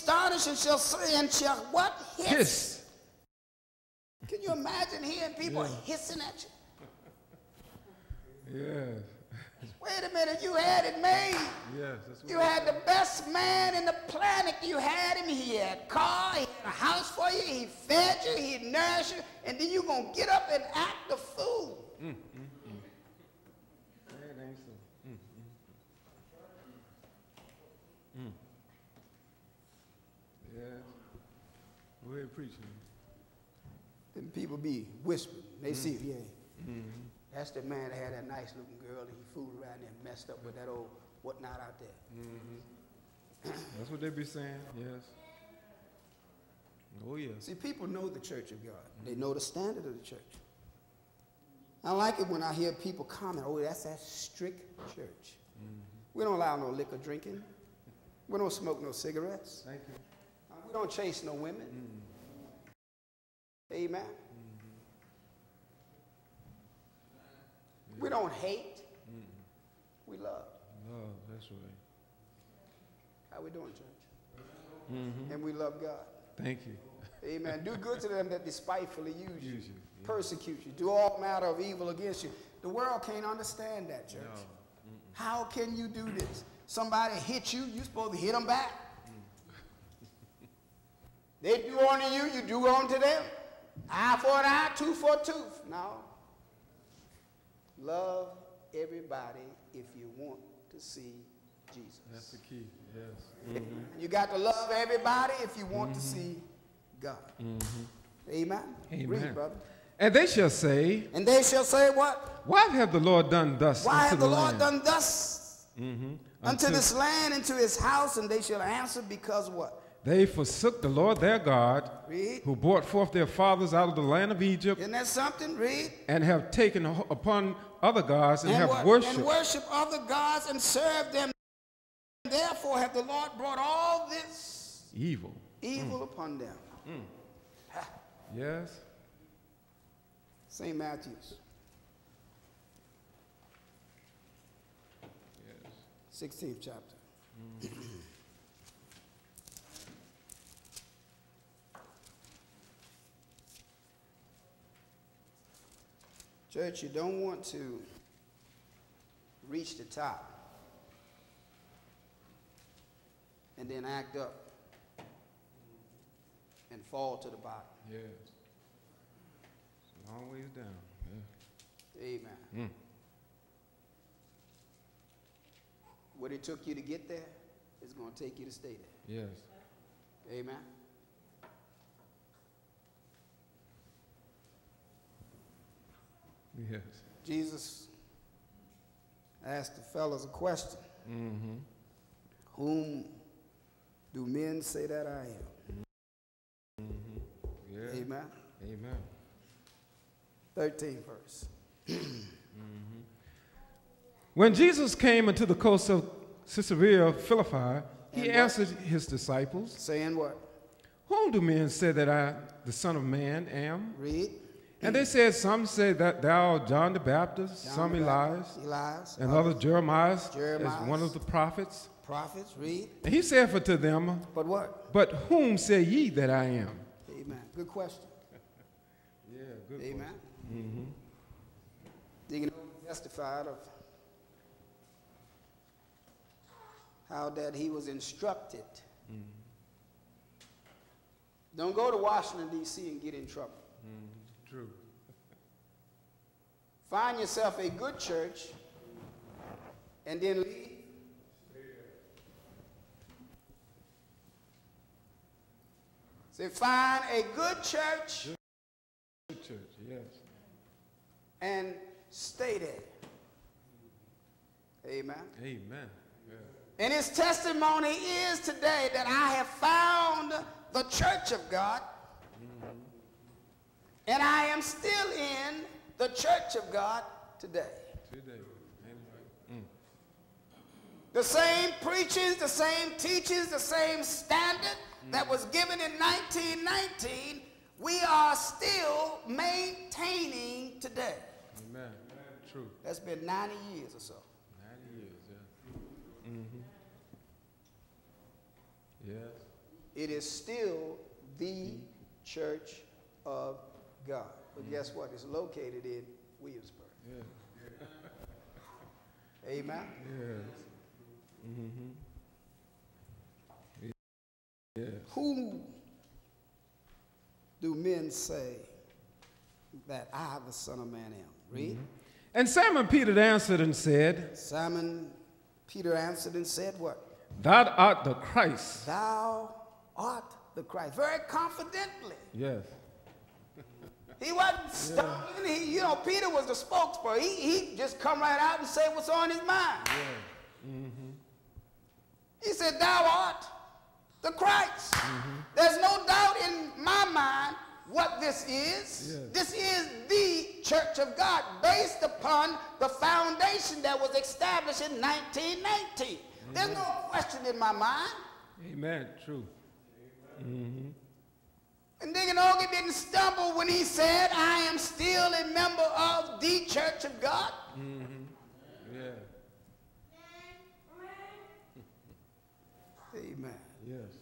astonished and shall say, and shall what? Hiss. Can you imagine hearing people hissing at you? Yes. Wait a minute, you had it made. Yes, that's what You had the best man in the planet. You had him. He had a car, he had a house for you, he fed you, he nourished you, and then you're going to get up and act a fool. That ain't so. Yes. Go ahead, preaching. Then people be whispering. They see you, that's the man that had that nice looking girl and he fooled around there and messed up with that old whatnot out there. That's what they be saying, yes. Oh, yes. See, people know the church of God. They know the standard of the church. I like it when I hear people comment, oh, that's that strict church. We don't allow no liquor drinking. We don't smoke no cigarettes. Thank you. We don't chase no women. Amen. We don't hate. We love. Love, that's right. How we doing, church? And we love God. Thank you. Amen. Do good to them that despitefully use you. Persecute you. Do all manner of evil against you. The world can't understand that, church. No. How can you do this? Somebody hit you, you're supposed to hit them back. They do unto you, you do unto them. Eye for an eye, tooth for a tooth. No. Love everybody if you want to see Jesus. That's the key, yes. You got to love everybody if you want to see God. Amen. Amen. Read, brother. And they shall say, what? Why have the Lord done thus Why unto have the the Lord land? done thus unto this land, into his house? And they shall answer, because what? They forsook the Lord their God, Read. who brought forth their fathers out of the land of Egypt, Isn't that something? Read. and have taken upon other gods and have what? worshipped. And worship other gods and serve them. Therefore have the Lord brought all this evil upon them. Yes. St. Matthew's. Yes. 16th chapter. Church, you don't want to reach the top and then act up and fall to the bottom. Yes. It's a long ways down. Yeah. Amen. What it took you to get there is going to take you to stay there. Yes. Amen. Yes. Jesus asked the fellas a question. Whom do men say that I am? Yeah. Amen. Amen. 13th verse. When Jesus came into the coast of Caesarea Philippi, he answered his disciples, Saying what? Whom do men say that I, the Son of Man, am? Read. And they said, some say that thou John the Baptist, some Elias, and others Jeremiah, as one of the prophets. Prophets, read. And he said to them, But what? But whom say ye that I am? Amen. Good question. Yeah, good. Amen. Deacon testified of how that he was instructed. Don't go to Washington, D.C. and get in trouble. True. Find yourself a good church and then leave. Say, find a good church. Good church, yes. And stay there. Amen. Amen. Yeah. And his testimony is today that I have found the church of God. And I am still in the church of God today. Today. Amen. The same preachings, the same teachings, the same standard that was given in 1919, we are still maintaining today. Amen. True. That's been 90 years or so. 90 years, yeah. Yes. it is still the church of God. But guess what? It's located in Williamsburg. Yeah. Amen? Yes. Mm-hmm. Yes. Who do men say that I, the Son of Man, am? Read. Mm-hmm. And Simon Peter answered and said, Simon Peter answered and said what? Thou art the Christ. Thou art the Christ. Very confidently. Yes. He wasn't stumbling. Yeah. Peter was the spokesperson. He just come right out and say what's on his mind. Yeah. Mm-hmm. He said, thou art the Christ. Mm-hmm. There's no doubt in my mind what this is. Yes. This is the church of God based upon the foundation that was established in 1919. Amen. There's no question in my mind. Amen. True. Mm-hmm. And Deacon Ogie didn't stumble when he said, I am still a member of the church of God. Mm-hmm. Yeah. Amen. Yes.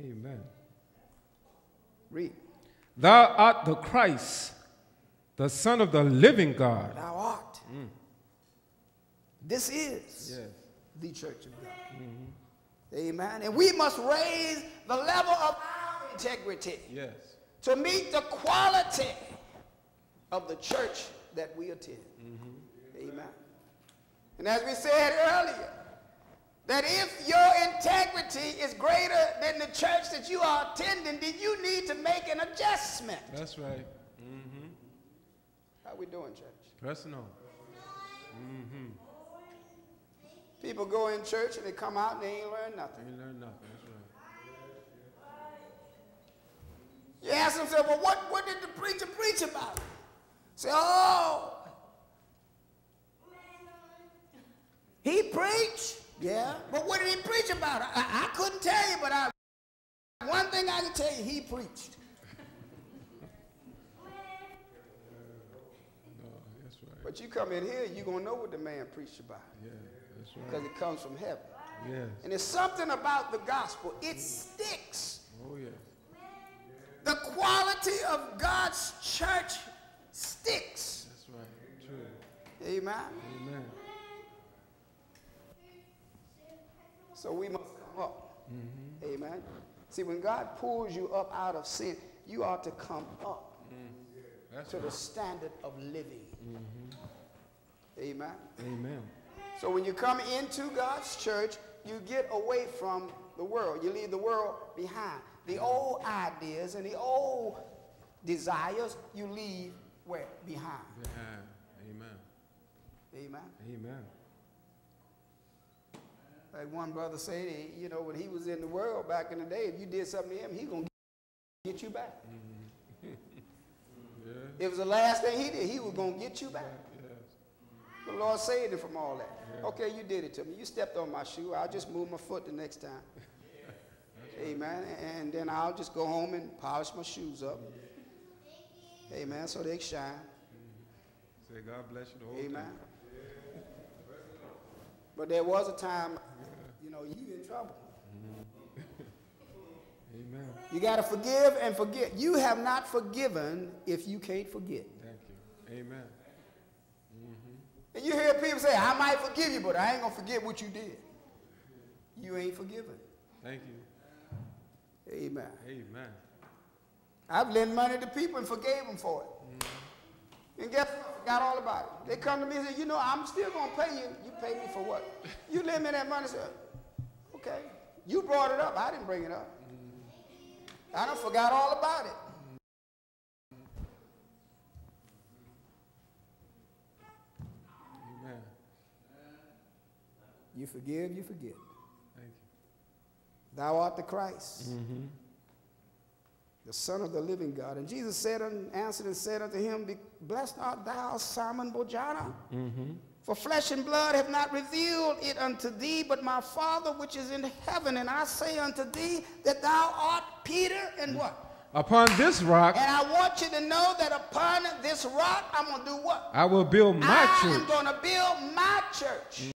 Amen. Read. Thou art the Christ, the Son of the living God. Thou art. Mm. This is the church of God. Mm-hmm. Amen. And we must raise the level of our integrity to meet the quality of the church that we attend. Mm-hmm. Amen. And as we said earlier, that if your integrity is greater than the church that you are attending, then you need to make an adjustment. That's right. Mm-hmm. How we doing, church? Pressing on. Mm-hmm. People go in church and they come out and they ain't learned nothing. They ain't learned nothing. That's right. You ask them, say, well, what did the preacher preach about? Say, oh, he preached. Yeah, but what did he preach about? I couldn't tell you, but one thing I can tell you, he preached. No, that's right. But you come in here, you're going to know what the man preached about. Yeah, that's right. Because it comes from heaven. Yes. And there's something about the gospel. It sticks. Oh, yeah. The quality of God's church sticks. That's right. True. Amen. Amen. So we must come up. Mm-hmm. Amen. See, when God pulls you up out of sin, you ought to come up to the standard of living. Mm-hmm. Amen. Amen. So when you come into God's church, you get away from the world. You leave the world behind. The old ideas and the old desires, you leave where? Behind. Behind. Amen. Amen. Amen. Like one brother said, you know, when he was in the world back in the day, if you did something to him, he's going to get you back. Mm-hmm. Yeah. It was the last thing he did. He was going to get you back. Yes. The Lord saved him from all that. Yeah. Okay, you did it to me. You stepped on my shoe. I'll just move my foot the next time. Right. Amen. And then I'll just go home and polish my shoes up. Amen. So they shine. Mm-hmm. Say, God bless you the whole Amen. time. But there was a time, you know, you in trouble. Mm-hmm. Amen. You got to forgive and forget. You have not forgiven if you can't forget. Thank you. Amen. Mm-hmm. And you hear people say, I might forgive you, but I ain't going to forget what you did. You ain't forgiven. Thank you. Amen. Amen. I've lent money to people and forgave them for it. Mm-hmm. And guess what? I forgot all about it. They come to me and say, you know, I'm still going to pay you. You pay me for what? You lend me that money. I said, okay. You brought it up. I didn't bring it up. I done forgot all about it. Amen. You forgive, you forget. Thank you. Thou art the Christ, mm-hmm. the Son of the living God. And Jesus said and answered and said unto him, blessed art thou, Simon Bojana, mm-hmm. for flesh and blood have not revealed it unto thee, but my Father which is in heaven. And I say unto thee that thou art Peter, and what? Upon this rock. And I want you to know that upon this rock, I'm going to do what? I will build my church. I'm going to build my church.